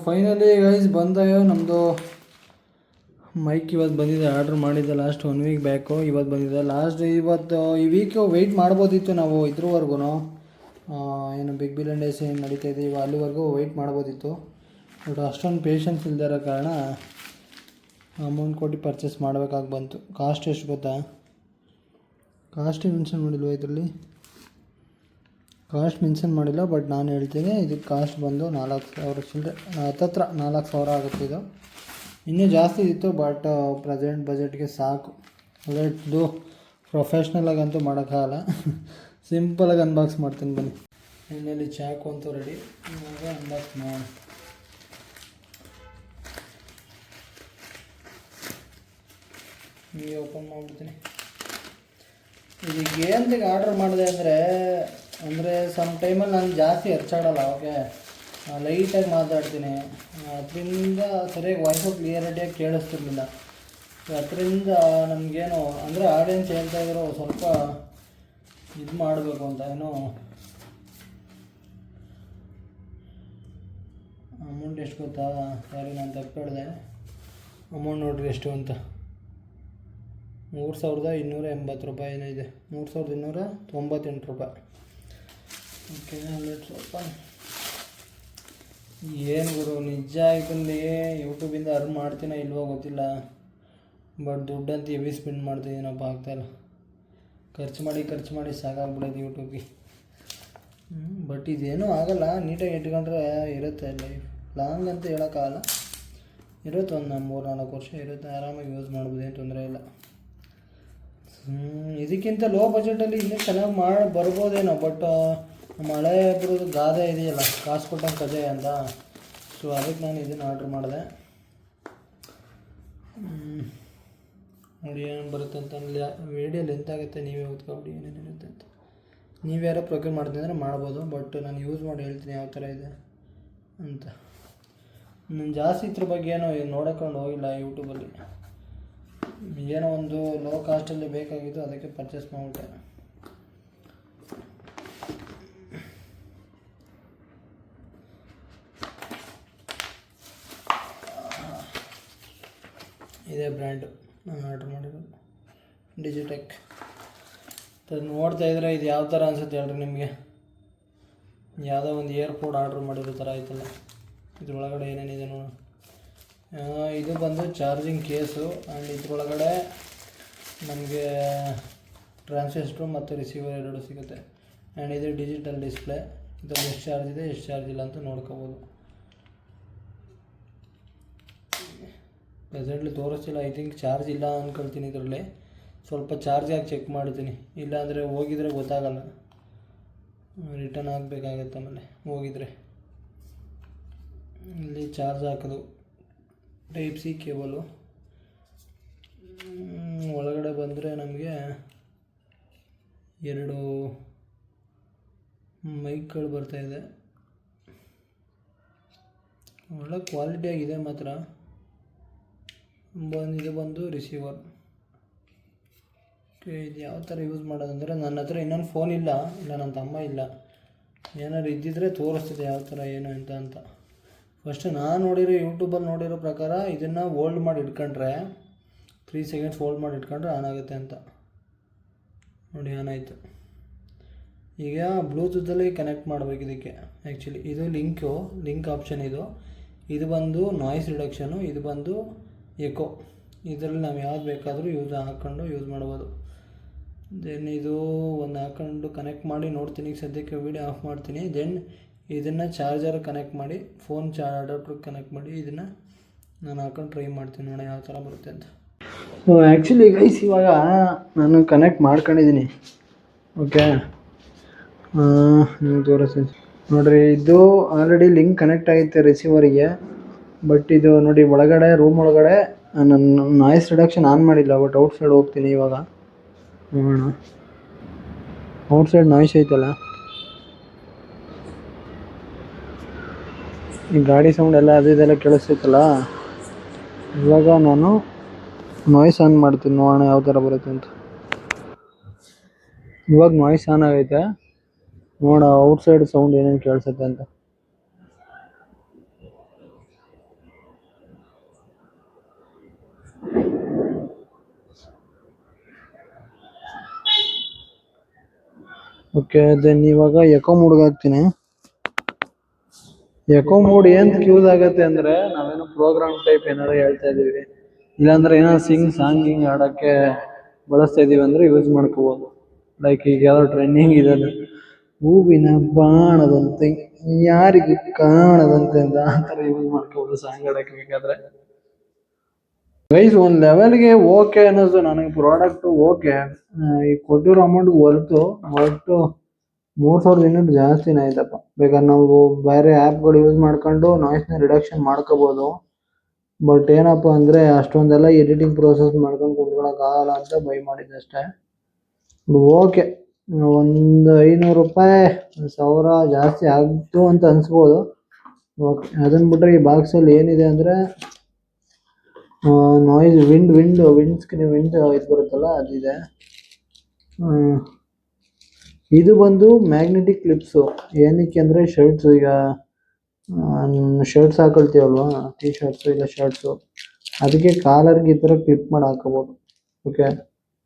Finally guys ಬಂದಯೋ ನಮ್ಮದು mic ಇವತ್ತು ಬಂದಿದೆ. ಆರ್ಡ್ರ್ ಮಾಡಿದ್ದೆ ಲಾಸ್ಟ್ 1 ವೀಕ್ ಬ್ಯಾಕು, ಇವತ್ತು ಬಂದಿದೆ. ಇವತ್ತು ಈ ವೀಕು ವೆಯ್ಟ್ ಮಾಡ್ಬೋದಿತ್ತು ನಾವು ಇದ್ರವರೆಗೂ, ಏನು ಬಿಗ್ ಬಿಲಿಯನ್ ಡೇಸ್ ಏನು ನಡೀತಾ ಇದ್ದೀವಿ ಅಲ್ಲಿವರೆಗೂ ವೆಯ್ಟ್ ಮಾಡ್ಬೋದಿತ್ತು. ಬಟ್ ಅಷ್ಟೊಂದು ಪೇಷನ್ಸ್ ಇಲ್ಲದೇ ಇರೋ ಕಾರಣ ಅಮೌಂಟ್ ಕೊಟ್ಟು ಪರ್ಚೇಸ್ ಮಾಡಬೇಕಾಗಿ ಬಂತು. ಕಾಸ್ಟ್ ಎಷ್ಟು ಗೊತ್ತಾ? ಕಾಸ್ಟ್ ಮೆನ್ಷನ್ ಮಾಡಿಲ್ವ ಇದರಲ್ಲಿ? ಕಾಸ್ಟ್ ಮೆನ್ಷನ್ ಮಾಡಿಲ್ಲ, ಬಟ್ ನಾನು ಹೇಳ್ತೀನಿ ಇದಕ್ಕೆ ಕಾಸ್ಟ್ ಬಂದು 4,000 ಚಿಲ್ಲರೆ, ಹತ್ತತ್ರ 4,000 ಆಗುತ್ತೆ. ಇದು ಇನ್ನೂ ಜಾಸ್ತಿ ಇತ್ತು, ಬಟ್ ಪ್ರೆಸೆಂಟ್ ಬಜೆಟ್ಗೆ ಸಾಕು. ಇದು ಪ್ರೊಫೆಷ್ನಲಾಗಂತೂ ಮಾಡೋಕ್ಕಾಗಲ್ಲ, ಸಿಂಪಲಾಗಿ ಅನ್ಬಾಕ್ಸ್ ಮಾಡ್ತೀನಿ ಬನ್ನಿ. ಎಣ್ಣೆಯಲ್ಲಿ ಚಾಕು ಅಂತೂ ರೆಡಿ, ಇವಾಗ ಅನ್ಬಾಕ್ಸ್ ಮಾಡೋಣ. ಹೀಗೆ ಓಪನ್ ಮಾಡಿಬಿಡ್ತೀನಿ. ಇದಕ್ಕೆ ಏನಂತಿಗೆ ಆರ್ಡ್ರ್ ಮಾಡಿದೆ ಅಂದರೆ ಸಮ್ ಟೈಮಲ್ಲಿ ನಾನು ಜಾಸ್ತಿ ಹರ್ಚಾಡಲ್ಲ, ಓಕೆ, ಲೈಟಾಗಿ ಮಾತಾಡ್ತೀನಿ. ಅದರಿಂದ ಸರಿಯಾಗಿ ವಾಯ್ಸು ಕ್ಲಿಯರಿಟಿಯಾಗಿ ಕೇಳಿಸ್ತಿರ್ಲಿಲ್ಲ. ಅದರಿಂದ ನಮಗೇನು ಅಂದರೆ ಆಡಿಯನ್ಸ್ ಹೇಳ್ತಾ ಇದ್ರು ಸ್ವಲ್ಪ ಇದು ಮಾಡಬೇಕು ಅಂತ. ಏನೋ ಅಮೌಂಟ್ ಎಷ್ಟು ಗೊತ್ತಾ? ಸಾರಿ, ನಾನು ತಪ್ಪು ಹೇಳಿದೆ. ಅಮೌಂಟ್ ನೋಡಿರಿ ಎಷ್ಟು ಅಂತ, 3,280 ರೂಪಾಯಿ ಏನೋ ಇದೆ, 3,298 ರೂಪಾಯಿ. ಓಕೆ, ಸ್ವಲ್ಪ ಏನು ಗುರು, ನಿಜ ಆಯ್ತಂದು ಯೂಟ್ಯೂಬಿಂದ ಅರ್ನ್ ಮಾಡ್ತೀನೋ ಇಲ್ವೋ ಗೊತ್ತಿಲ್ಲ, ಬಟ್ ದುಡ್ಡಂತೂ ಹೆವಿ ಸ್ಪೆಂಡ್ ಮಾಡ್ತಿದ್ದೀನಪ್ಪ, ಆಗ್ತಾಯಿಲ್ಲ. ಖರ್ಚು ಮಾಡಿ ಸಾಕಾಗ್ಬಿಡೋದು ಯೂಟ್ಯೂಬ್ಗೆ. ಬಟ್ ಇದೇನೂ ಆಗಲ್ಲ, ನೀಟಾಗಿ ಇಟ್ಕೊಂಡ್ರೆ ಇರುತ್ತೆ ಲೈಫ್. ಲಾಂಗ್ ಅಂತ ಹೇಳೋಕ್ಕಾಗಲ್ಲ, ಇರುತ್ತೆ, ಒಂದು 3-4 ವರ್ಷ ಇರುತ್ತೆ, ಆರಾಮಾಗಿ ಯೂಸ್ ಮಾಡ್ಬೋದು, ಏನು ತೊಂದರೆ ಇಲ್ಲ. ಇದಕ್ಕಿಂತ ಲೋ ಬಜೆಟಲ್ಲಿ ಇನ್ನೂ ಚೆನ್ನಾಗಿ ಬರ್ಬೋದೇನೋ, ಬಟ್ ಮಳೆ ಬರೋದು ಗಾದೆ ಇದೆಯಲ್ಲ, ಕಾಸು ಕೊಟ್ಟಂಗೆ ಕಜೆ ಅಂತ. ಸೊ ಅದಕ್ಕೆ ನಾನು ಇದನ್ನು ಆರ್ಡ್ರ್ ಮಾಡಿದೆ. ನೋಡಿ ಏನು ಬರುತ್ತೆ ಅಂತ. ವೀಡಿಯೋ ಲೆಂತ್ ಆಗುತ್ತೆ, ನೀವೇ ಓದ್ಕೊಬಿಡಿ ಏನೇನಿರುತ್ತೆ ಅಂತ. ನೀವ್ಯಾರೋ ಪ್ರೊಕ್ಯೂರ್ ಮಾಡ್ತೀನಿ ಅಂದರೆ ಮಾಡ್ಬೋದು, ಬಟ್ ನಾನು ಯೂಸ್ ಮಾಡಿ ಹೇಳ್ತೀನಿ ಯಾವ ಥರ ಇದೆ ಅಂತ. ನಾನು ಜಾಸ್ತಿ ಇದ್ರ ಬಗ್ಗೆ ಏನೋ ನೋಡೋಕೊಂಡು ಹೋಗಿಲ್ಲ ಯೂಟ್ಯೂಬಲ್ಲಿ, ಏನೋ ಒಂದು ಲೋ ಕಾಸ್ಟಲ್ಲಿ ಬೇಕಾಗಿತ್ತು, ಅದಕ್ಕೆ ಪರ್ಚೇಸ್ ಮಾಡಿಬಿಟ್ಟೆ. ಇದೇ ಬ್ರ್ಯಾಂಡು ನಾನು ಆರ್ಡ್ರ್ ಮಾಡಿರೋದು, ಡಿಜಿಟೆಕ್. ಅದು ನೋಡ್ತಾ ಇದ್ರೆ ಇದು ಯಾವ ಥರ ಅನಿಸುತ್ತೆ ಹೇಳ್ರಿ ನಿಮಗೆ? ಯಾವುದೋ ಒಂದು ಏರ್ಪೋರ್ಟ್ ಆರ್ಡ್ರ್ ಮಾಡಿರೋ ಥರ ಆಯ್ತಲ್ಲ. ಇದ್ರೊಳಗಡೆ ಏನೇನಿದೆ ನೋಡು. ಇದು ಬಂದು ಚಾರ್ಜಿಂಗ್ ಕೇಸು, ಆ್ಯಂಡ್ ಇದ್ರೊಳಗಡೆ ನಮಗೆ ಟ್ರಾನ್ಸಿಸ್ಟ್ರು ಮತ್ತು ರಿಸೀವರ್ ಎರಡು ಸಿಗುತ್ತೆ. ಆ್ಯಂಡ್ ಇದು ಡಿಜಿಟಲ್ ಡಿಸ್ಪ್ಲೇ, ಇದರಲ್ಲಿ ಎಷ್ಟು ಚಾರ್ಜ್ ಇದೆ ಎಷ್ಟು ಚಾರ್ಜ್ ಇಲ್ಲ ಅಂತ ನೋಡ್ಕೋಬೋದು. ಪ್ರೆಸೆಂಟ್ಲಿ ತೋರಿಸ್ತಿಲ್ಲ, ಐ ಥಿಂಕ್ ಚಾರ್ಜ್ ಇಲ್ಲ ಅಂದ್ಕೊಳ್ತೀನಿ. ಇದರಲ್ಲಿ ಸ್ವಲ್ಪ ಚಾರ್ಜ್ ಹಾಕಿ ಚೆಕ್ ಮಾಡ್ತೀನಿ, ಇಲ್ಲಾಂದರೆ ಹೋಗಿದ್ರೆ ಗೊತ್ತಾಗಲ್ಲ, ರಿಟರ್ನ್ ಆಗಬೇಕಾಗತ್ತೆ ಆಮೇಲೆ ಹೋಗಿದ್ರೆ. ಇಲ್ಲಿ ಚಾರ್ಜ್ ಹಾಕೋದು ಟೈಪ್ ಸಿ ಕೇಬಲು. ಒಳಗಡೆ ಬಂದರೆ ನಮಗೆ 2 ಮೈಕ್ಗಳು ಬರ್ತಾಯಿದೆ, ಒಳ್ಳೆ ಕ್ವಾಲಿಟಿಯಾಗಿದೆ ಮಾತ್ರ. ಇದು ಬಂದು ರಿಸೀವರ್. ಇದು ಯಾವ ಥರ ಯೂಸ್ ಮಾಡೋದಂದರೆ, ನನ್ನ ಹತ್ರ ಇನ್ನೊಂದು ಫೋನ್ ಇಲ್ಲ ನನ್ನ ತಮ್ಮ ಇಲ್ಲ, ಏನಾದ್ರು ಇದ್ದಿದ್ದರೆ ತೋರಿಸ್ತಿದೆ ಯಾವ ಥರ ಏನು ಅಂತ. ಫಸ್ಟ್ ನಾನು ನೋಡಿರೋ ಯೂಟ್ಯೂಬಲ್ಲಿ ನೋಡಿರೋ ಪ್ರಕಾರ ಇದನ್ನು ಹೋಲ್ಡ್ ಮಾಡಿ ಇಟ್ಕೊಂಡ್ರೆ 3 ಸೆಕೆಂಡ್ಸ್ ಹೋಲ್ಡ್ ಮಾಡಿ ಇಟ್ಕೊಂಡ್ರೆ ಆನ್ ಆಗುತ್ತೆ ಅಂತ. ನೋಡಿ ಆನ್ ಆಯಿತು. ಈಗ ಬ್ಲೂಟೂತಲ್ಲಿ ಕನೆಕ್ಟ್ ಮಾಡಬೇಕು ಇದಕ್ಕೆ. ಆ್ಯಕ್ಚುಲಿ ಇದು ಲಿಂಕ್ ಆಪ್ಷನ್. ಇದು ಬಂದು ನಾಯ್ಸ್ ರಿಡಕ್ಷನು, ಇದು ಬಂದು ಎಕೋ. ಇದರಲ್ಲಿ ನಾವು ಯಾವ್ದು ಬೇಕಾದರೂ ಹಾಕ್ಕೊಂಡು ಯೂಸ್ ಮಾಡ್ಬೋದು. ದೆನ್ ಇದು ಒಂದು ಹಾಕ್ಕೊಂಡು ಕನೆಕ್ಟ್ ಮಾಡಿ ನೋಡ್ತೀನಿ. ಈಗ ಸದ್ಯಕ್ಕೆ ವೀಡಿಯೋ ಆಫ್ ಮಾಡ್ತೀನಿ. ದೆನ್ ಇದನ್ನು ಚಾರ್ಜರ್ ಕನೆಕ್ಟ್ ಮಾಡಿ, ಫೋನ್ ಅಡಾಪ್ಟರ್ಗೆ ಕನೆಕ್ಟ್ ಮಾಡಿ ಇದನ್ನು ನಾನು ಹಾಕೊಂಡು ಟ್ರೈ ಮಾಡ್ತೀನಿ, ನೋಡೋಣ ಯಾವ ಥರ ಬರುತ್ತೆ ಅಂತ. ಸೊ ಆ್ಯಕ್ಚುಲಿ ಗೈಸ್ ಇವಾಗ ನಾನು ಕನೆಕ್ಟ್ ಮಾಡ್ಕೊಂಡಿದ್ದೀನಿ. ಓಕೆ, ನೀವು ತೋರಿಸ್ತೀನಿ ನೋಡಿರಿ. ಇದು ಆಲ್ರೆಡಿ ಲಿಂಕ್ ಕನೆಕ್ಟ್ ಆಗೈತೆ ರಿಸೀವರಿಗೆ. ಬಟ್ ಇದು ನೋಡಿ ಒಳಗಡೆ ರೂಮ್ ಒಳಗಡೆ ನಾನು ನಾಯ್ಸ್ ರಿಡಕ್ಷನ್ ಆನ್ ಮಾಡಿಲ್ಲ, ಬಟ್ ಔಟ್ಸೈಡ್ ಹೋಗ್ತೀನಿ ಇವಾಗ ನೋಡೋಣ. ಔಟ್ಸೈಡ್ ನಾಯ್ಸ್ ಐತಲ್ಲ, ಈ ಗಾಡಿ ಸೌಂಡ್ ಎಲ್ಲ ಇದೆಲ್ಲ ಕೇಳಿಸ್ತೈತಲ್ಲ. ಇವಾಗ ನಾನು ನಾಯ್ಸ್ ಆನ್ ಮಾಡ್ತೀನಿ, ನೋಡೋಣ ಯಾವ ಥರ ಬರುತ್ತೆ ಅಂತ. ಇವಾಗ ನಾಯ್ಸ್ ಆನ್ ಆಗೈತೆ, ನೋಡೋಣ ಔಟ್ಸೈಡ್ ಸೌಂಡ್ ಏನೇನು ಕೇಳಿಸುತ್ತೆ ಅಂತ. ಓಕೆ ದೆನ್ ಇವಾಗ ಎಕೋ ಮೂಡ್ಗೆ ಹಾಕ್ತೀನಿ. ಎಕೋ ಮೂಡ್ ಏನ್ ಯೂಸ್ ಆಗತ್ತೆ ಅಂದ್ರೆ ನಾವೇನೋ ಪ್ರೋಗ್ರಾಮ್ ಟೈಪ್ ಏನಾದ್ರು ಹೇಳ್ತಾ ಇದೀವಿ, ಇಲ್ಲಾಂದ್ರೆ ಏನೋ ಸಾಂಗ್ ಆಡಕ್ಕೆ ಬಳಸ್ತಾ ಇದೀವಿ ಅಂದ್ರೆ ಯೂಸ್ ಮಾಡ್ಕೋಬಹುದು. ಲೈಕ್ ಈಗ ಯಾವ್ದೋ ಟ್ರೆಂಡಿಂಗ್ ಇದೆ ಹೂವಿನ ಬಾಣದಂತೆ ಯಾರಿಗೂ ಕಾಣದಂತೆ ಅಂತ ಆ ಥರ ಯೂಸ್ ಮಾಡ್ಕೋಬಹುದು ಸಾಂಗ್ ಆಡಕ್ಕೆ ಬೇಕಾದ್ರೆ. ಗೈಸ್ ಒಂದ್ ಲೆವೆಲ್ಗೆ ಓಕೆ ಅನ್ನೋದು ನನಗೆ ಪ್ರಾಡಕ್ಟ್ ಓಕೆ. ಈ ಕೊಟ್ಟಿರೋ ಅಮೌಂಟ್ ಹೊರ್ತು 3,200 ಜಾಸ್ತಿನೇ ಆಯ್ತಪ್ಪ. ಬೇಕಾದ್ರೆ ನಾವು ಬೇರೆ ಆ್ಯಪ್ಗಳು ಯೂಸ್ ಮಾಡ್ಕೊಂಡು ನಾಯ್ಸ್ನ ರಿಡಕ್ಷನ್ ಮಾಡ್ಕೋಬೋದು. ಬಟ್ ಏನಪ್ಪ ಅಂದರೆ ಅಷ್ಟೊಂದೆಲ್ಲ ಎಡಿಟಿಂಗ್ ಪ್ರೋಸೆಸ್ ಮಾಡ್ಕೊಂಡು ಕುತ್ಕೊಳಕ್ಕಾಗಲ್ಲ ಅಂತ ಬೈ ಮಾಡಿದ್ದಷ್ಟೇ. ಓಕೆ, ಒಂದು 500 ರೂಪಾಯಿ 1,000 ಜಾಸ್ತಿ ಆಗ್ತು ಅಂತ ಅನ್ಸ್ಬೋದು. ಓಕೆ, ಅದನ್ನು ಬಿಟ್ಟರೆ ಈ ಬಾಕ್ಸಲ್ಲಿ ಏನಿದೆ ಅಂದರೆ ನಾಯ್ಸ್ ವಿಂಡ್ ಸ್ಕ್ರೀನ್ ಇದು ಬರುತ್ತಲ್ಲ ಅದಿದೆ. ಇದು ಬಂದು ಮ್ಯಾಗ್ನೆಟಿಕ್ ಕ್ಲಿಪ್ಸು. ಏನಕ್ಕೆ ಅಂದರೆ ಶರ್ಟ್ಸು, ಈಗ ಶರ್ಟ್ಸ್ ಹಾಕೊಳ್ತೀವಲ್ವಾ, ಟೀ ಶರ್ಟ್ಸು ಇಲ್ಲ ಶರ್ಟ್ಸು, ಅದಕ್ಕೆ ಕಾಲರ್ಗೆ ಈ ಥರ ಕ್ಲಿಪ್ ಮಾಡಿ ಹಾಕೋಬೋದು. ಓಕೆ,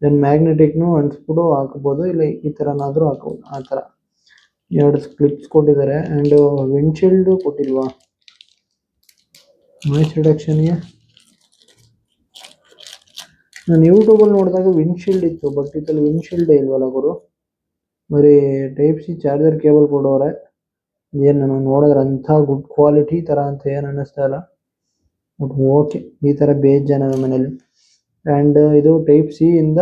ದೆನ್ ಮ್ಯಾಗ್ನೆಟಿಕ್ನು ಅಂಟಿಸ್ಬಿಟ್ಟು ಹಾಕೋಬೋದು, ಇಲ್ಲ ಈ ಥರನಾದರೂ ಹಾಕೋಬೋದು. ಆ ಥರ 2 ಕ್ಲಿಪ್ಸ್ ಕೊಟ್ಟಿದ್ದಾರೆ. ಆ್ಯಂಡ್ ವಿಂಡ್ಶೀಲ್ಡು ಕೊಟ್ಟಿಲ್ವಾ ನಾಯ್ಸ್ ರಿಡಕ್ಷನ್ಗೆ? ನಾನು ಯೂಟ್ಯೂಬಲ್ಲಿ ನೋಡಿದಾಗ ವಿಂಡ್ಶೀಲ್ಡ್ ಇತ್ತು, ಬಟ್ ಇದ್ರಲ್ಲಿ ವಿಂಡ್ಶೀಲ್ಡೇ ಇಲ್ವಲ್ಲ ಗುರು, ಬರೀ ಟೈಪ್ ಸಿ ಚಾರ್ಜರ್ ಕೇಬಲ್ ಕೊಡೋರೆ. ಏನು ನಾನು ನೋಡಿದ್ರೆ ಅಂಥ ಗುಡ್ ಕ್ವಾಲಿಟಿ ಥರ ಅಂತ ಏನು ಅನ್ನಿಸ್ತಾ ಇಲ್ಲ. ಬಟ್ ಓಕೆ, ಈ ಥರ ಜನ ನಮ್ಮ ಮನೇಲಿ. ಆ್ಯಂಡ್ ಇದು ಟೈಪ್ ಸಿ ಇಂದ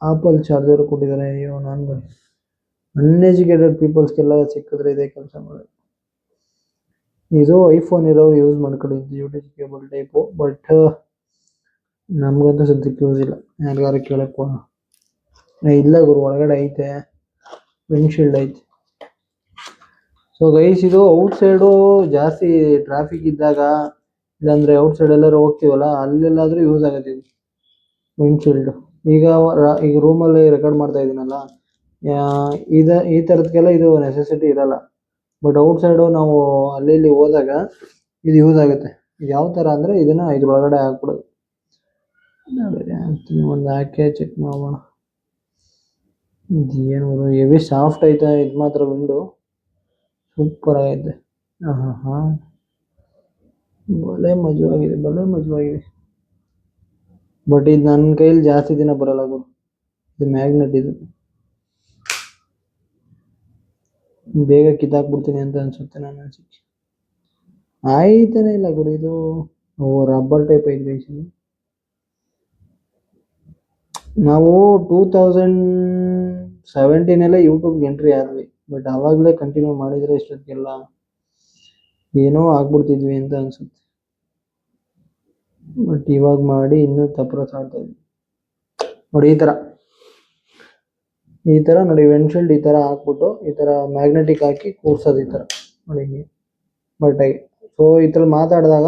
ಆಪಲ್ ಚಾರ್ಜರ್ ಕೊಟ್ಟಿದ್ದಾರೆ. ಅಯ್ಯೋ, ನಾನು ಅನ್ಎಜುಕೇಟೆಡ್ ಪೀಪಲ್ಸ್ಗೆಲ್ಲ ಸಿಕ್ಕಿದ್ರೆ ಇದೇ ಕೆಲಸ ಮಾಡೋದು. ಇದು ಐಫೋನ್ ಇರೋರು ಯೂಸ್ ಮಾಡ್ಕೊಂಡಿದ್ದು U T C cable type, but ನಮಗಂತೂ ಸದ್ಯಕ್ಕೆ ಯೂಸ್ ಇಲ್ಲ. ಯಾರಿಗಾರು ಕೇಳಕ್ಕೆ ಇಲ್ಲ ಗುರು, ಒಳಗಡೆ ಐತೆ ವಿಂಡ್ಶೀಲ್ಡ್ ಐತೆ. ಸೊ ಗೈಸ್, ಇದು ಔಟ್ಸೈಡು ಜಾಸ್ತಿ ಟ್ರಾಫಿಕ್ ಇದ್ದಾಗ, ಇಲ್ಲಾಂದರೆ ಔಟ್ಸೈಡ್ ಎಲ್ಲರೂ ಹೋಗ್ತೀವಲ್ಲ, ಅಲ್ಲೆಲ್ಲಾದರೂ ಯೂಸ್ ಆಗುತ್ತೆ ಇದು ವಿಂಡ್ಶೀಲ್ಡು. ಈಗ ರೂಮಲ್ಲಿ ರೆಕಾರ್ಡ್ ಮಾಡ್ತಾ ಇದ್ದೀನಲ್ಲ, ಈ ಥರದಕ್ಕೆಲ್ಲ ಇದು ನೆಸೆಸಿಟಿ ಇರಲ್ಲ. ಬಟ್ ಔಟ್ಸೈಡು ನಾವು ಅಲ್ಲಿ ಹೋದಾಗ ಇದು ಯೂಸ್ ಆಗುತ್ತೆ. ಇದು ಯಾವ ಥರ ಅಂದರೆ ಇದನ್ನು ಇದ್ರೊಳಗಡೆ ಹಾಕ್ಬಿಡೋದು. ಒಂದು ಹಾಕಿ ಚೆಕ್ ಮಾಡೋಣ. ಏನು ಹೆವಿ ಸಾಫ್ಟ್ ಐತೆ ಇದು ಮಾತ್ರ. ವಿಂಡು ಸೂಪರ್ ಆಗೈತೆ. ಹಾಂ, ಭಲೇ ಮಜವಾಗಿದೆ. ಬಟ್ ಇದು ನನ್ನ ಕೈಲಿ ಜಾಸ್ತಿ ದಿನ ಬರಲ್ಲ ಗುರು, ಇದು ಮ್ಯಾಗ್ನೆಟ್. ಇದು ಬೇಗ ಕಿತ್ತಾಕ್ಬಿಡ್ತೀನಿ ಅಂತ ಅನ್ಸುತ್ತೆ ನನ್ನ ಅನ್ಸಿಕೆ. ಆಯ್ತಾನೆ ಇಲ್ಲ ಗುರು, ಇದು ರಬ್ಬರ್ ಟೈಪ್ ಐತೆ. ನಾವು 2017 ಯೂಟ್ಯೂಬ್ಗೆ ಎಂಟ್ರಿ ಆದ್ವಿ, ಬಟ್ ಆವಾಗಲೇ ಕಂಟಿನ್ಯೂ ಮಾಡಿದರೆ ಇಷ್ಟೊತ್ತಿಗೆಲ್ಲ ಏನೋ ಆಗ್ಬಿಡ್ತಿದ್ವಿ ಅಂತ ಅನ್ಸುತ್ತೆ. ಬಟ್ ಇವಾಗ ಮಾಡಿ ಇನ್ನೂ ತಪ್ಪು ಆಡ್ತಾ ಇದ್ವಿ ನೋಡಿ. ಈ ಥರ ನೋಡಿ, ವಿಂಡ್ಶೀಲ್ಡ್ ಈ ಥರ ಹಾಕ್ಬಿಟ್ಟು ಈ ಥರ ಮ್ಯಾಗ್ನೆಟಿಕ್ ಹಾಕಿ ಕೂರ್ಸೋದು ಈ ಥರ ನೋಡಿ ಹಿಂಗೆ ಬಟ್ಟಾಗಿ. ಸೊ ಈ ಥರ ಮಾತಾಡಿದಾಗ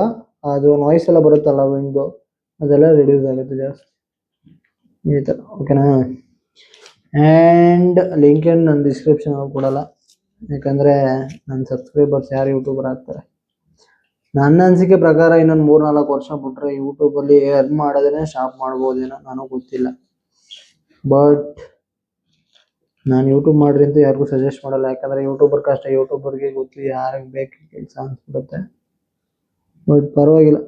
ಅದು ನಾಯ್ಸ್ ಎಲ್ಲ ಬರುತ್ತಲ್ಲ ವಿಂಡು, ಅದೆಲ್ಲ ರಿಡ್ಯೂಸ್ ಆಗುತ್ತೆ ಜಾಸ್ತಿ ಈ ಥರ. ಓಕೆನಾ? ಆ್ಯಂಡ್ ಲಿಂಕ್ ಏನು ನನ್ನ ಡಿಸ್ಕ್ರಿಪ್ಷನ್ ಕೊಡಲ್ಲ, ಯಾಕಂದರೆ ನನ್ನ ಸಬ್ಸ್ಕ್ರೈಬರ್ಸ್ ಯಾರು ಯೂಟ್ಯೂಬರ್ ಆಗ್ತಾರೆ. ನನ್ನ ಅನಿಸಿಕೆ ಪ್ರಕಾರ ಇನ್ನೊಂದು 3-4 ವರ್ಷ ಬಿಟ್ಟರೆ ಯೂಟ್ಯೂಬಲ್ಲಿ ಅರ್ನ್ ಮಾಡೋದೇ ಸ್ಟಾಪ್ ಮಾಡ್ಬೋದೇನೋ, ನನಗೆ ಗೊತ್ತಿಲ್ಲ. ಬಟ್ ನಾನು ಯೂಟ್ಯೂಬ್ ಮಾಡ್ರಿ ಅಂತ ಯಾರಿಗೂ ಸಜೆಸ್ಟ್ ಮಾಡಲ್ಲ, ಯಾಕಂದರೆ ಯೂಟ್ಯೂಬರ್ ಕಷ್ಟ ಯೂಟ್ಯೂಬರ್ಗೆ ಗೊತ್ತು, ಯಾರಿಗೆ ಬೇಕು ಕೆಲಸ ಅನ್ಸ್ಬಿಡುತ್ತೆ. ಬಟ್ ಪರವಾಗಿಲ್ಲ.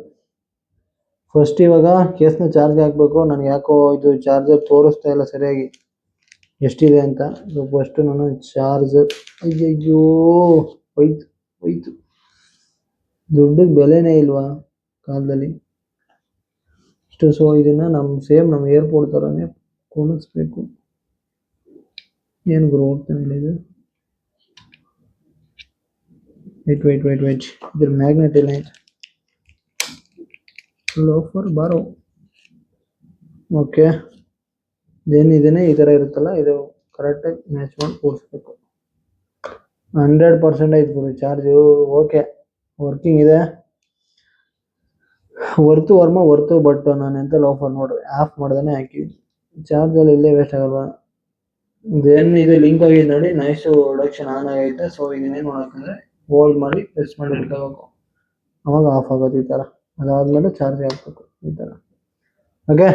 ಫಸ್ಟ್ ಇವಾಗ ಕೇಸ್ನ ಚಾರ್ಜ್ಗೆ ಹಾಕಬೇಕು. ನನಗೆ ಯಾಕೋ ಇದು ಚಾರ್ಜರ್ ತೋರಿಸ್ತಾ ಇಲ್ಲ ಸರಿಯಾಗಿ ಎಷ್ಟಿದೆ ಅಂತ. ಫಸ್ಟು ನಾನು ಚಾರ್ಜರ್, ಅಯ್ಯಯ್ಯೋ ಹೋಯ್ತು. ದುಡ್ಡಿಗೆ ಬೆಲೆನೇ ಇಲ್ವಾ ಕಾಲದಲ್ಲಿ ಇಷ್ಟು. ಸೊ ಇದನ್ನು ನಮ್ಮ ಏರ್ಪೋರ್ಟ್ ಥರನೇ ಕೊಡಿಸ್ಬೇಕು. ಏನು ಗುರು ಹೋಗ್ತಾನಿಲ್ಲ ಇದು. ವೆಯ್ಟ್ ಇದ್ರ ಮ್ಯಾಗ್ನೆಟ್ ಇಲ್ಲ ಆಯ್ತು. ಲೋಫರ್ ಬಾರೋ. ಓಕೆ, ಏನಿದೆ ಈ ಥರ ಇರುತ್ತಲ್ಲ, ಇದು ಕರೆಕ್ಟಾಗಿ ಮ್ಯಾಚ್ ಮಾಡಿ ಕೂರಿಸ್ಬೇಕು. 100% ಐತೆ ಗುರು ಚಾರ್ಜು. ಓಕೆ, ವರ್ಕಿಂಗ್ ಇದೆ, ವರ್ತು. ಬಟ್ ನಾನು ಎಂತ ಲೋಫರ್ ನೋಡ್ರಿ, ಆಫ್ ಮಾಡ್ದೇ ಹಾಕಿದ್ವಿ. ಚಾರ್ಜಲ್ಲಿ ಇಲ್ಲೇ ವೇಸ್ಟ್ ಆಗಲ್ವಾ? ಇದು ಲಿಂಕ್ ಆಗಿದೆ ನೋಡಿ, ನಾಯ್ಸ್ ರಿಡಕ್ಷನ್ ಆನ್ ಆಗೈತೆ. ಸೊ ಇದನ್ನೇನು ಮಾಡೋಕ್ಕಂದ್ರೆ ಹೋಲ್ಡ್ ಮಾಡಿ ಪ್ರೆಸ್ ಮಾಡಿ ಇಟ್ಕೋಬೇಕು, ಅವಾಗ ಆಫ್ ಆಗೋದು ಈ ಥರ. ಅದಾದಮೇಲೆ ಚಾರ್ಜ್ ಹಾಕ್ಬೇಕು ಈ ಥರ. ಓಕೆ,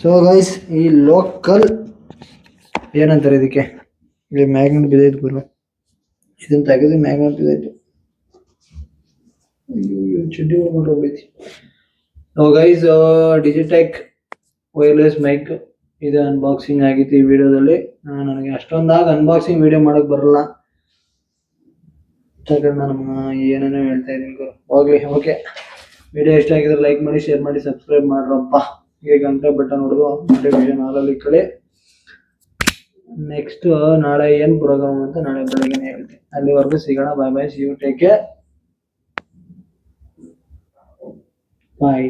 ಸೊ ಗೈಸ್, ಈ ಲೋಕಲ್ ಏನಂತಾರೆ ಇದಕ್ಕೆ, ಇಲ್ಲಿ ಮ್ಯಾಗ್ನೆಟ್ ಬಿದ್ದೈತೆ ಗುರು, ಇದನ್ನು ತೆಗೆದು ಮ್ಯಾಗ್ನೆಟ್ ಬಿದ್ದೈತೆ. ಚಡ್ಡಿ ಹೋಗ್ಬಿಟ್ಟು ಗೈಸ್, ಡಿಜಿಟೆಕ್ ವೈರ್ಲೆಸ್ ಮೈಕ್ ಇದು ಅನ್ಬಾಕ್ಸಿಂಗ್ ಆಗಿತ್ತು ಈ ವಿಡಿಯೋದಲ್ಲಿ. ನನಗೆ ಅಷ್ಟೊಂದಾಗ ಅನ್ಬಾಕ್ಸಿಂಗ್ ವಿಡಿಯೋ ಮಾಡೋಕ್ಕೆ ಬರಲ್ಲ, ನಾನು ಏನೇನೋ ಹೇಳ್ತಾ ಇದ್ದೀನಿ ಗುರು. ಹೋಗ್ಲಿ, ಓಕೆ. ವಿಡಿಯೋ ಇಷ್ಟ ಆಗಿದ್ರೆ ಲೈಕ್ ಮಾಡಿ, ಶೇರ್ ಮಾಡಿ, ಸಬ್ಸ್ಕ್ರೈಬ್ ಮಾಡ್ರಪ್ಪ. ಈಗ ಗಂಟೆ ಬಟನ್ ಹೊಡೆದು ನೋಟಿಫಿಕೇಶನ್ ಆಲಲ್ಲಿ ಕಡೆ. ನೆಕ್ಸ್ಟ್ ನಾಳೆ ಏನು ಪ್ರೋಗ್ರಾಮ್ ಅಂತ ನಾಳೆ ಬೆಳಗ್ಗೆ ಹೇಳ್ತೀನಿ. ಅಲ್ಲಿವರೆಗೂ ಸಿಗೋಣ. Bye bye, see you, take care, bye.